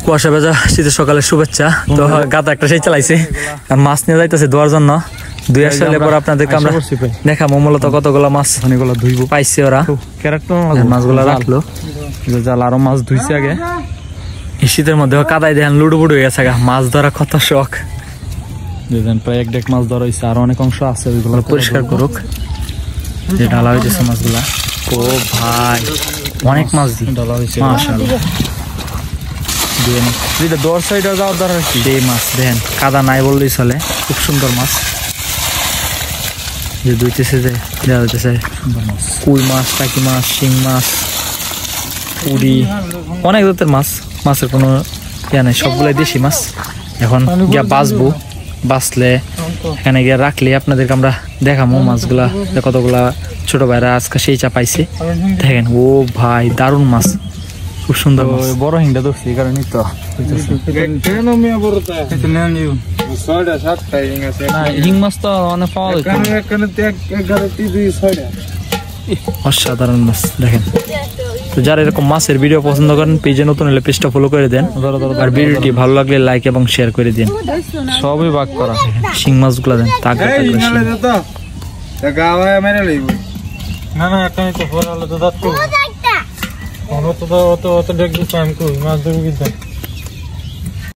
কুয়াশা ভেজা শীতের সকালের শুভেচ্ছা। তো গাদা একটা সেই চালাইছে আর মাছ নিয়ে যাইতেছে ধোয়ার জন্য। 2 সালের পর আপনাদেরকে আমরা দেখাবো মূলত কতগুলো মাছ ধুইব পাইছে ওরা। মাছগুলো রাখলো জাল, আরো মাছ ধুইছে আগে। এই শীতের মধ্যে কাদায় দেখেন লুডুবুডু হয়ে গেছে, মাছ ধরা কত শখ। প্রায় 1 ডেক মাছ ধরা হয়েছে, আরো অনেক অংশ আছে, ওইগুলো পরিষ্কার করুক। যে ঢালা হয়েছে মাছগুলা, ও ভাই অনেক মাছ ঢালা হয়েছে মাশাআল্লাহ। দর সাইডে যাওয়ার দরকার কি, এই মাছ দেখেন কাদা নাই বললেই চলে, খুব সুন্দর মাছ। যে দুইতেছে যে দেওয়া হইতেছে কুই মাছ, টাকি মাছ, শিং মাছ, পুরি, অনেক জাতের মাছ। মাছের কোনো ইয়া নেই, সবগুলাই দেশি মাছ। এখন গিয়া বাঁচবো, বাঁচলে এখানে গিয়ে রাখলে আপনাদেরকে আমরা দেখাবো মাছগুলা কতগুলা ছোট ভাইরা আজকে সেই চাপাইছে। দেখেন ও ভাই দারুণ মাছ, খুব সুন্দর বড় হিংটা ধরছি এই কারণে তো হিং মাছ তো অনেক পাওয়া যায়, অসাধারণ মাছ। দেখেন তো যারা এরকম মাছের ভিডিও পছন্দ করেন পেজে নতুন হলে পেজটা ফলো করে দেন, আর ভিডিওটি ভালো লাগলে লাইক এবং শেয়ার করে দিন। সবই ভাগ করা শিং মাছগুলো দেন না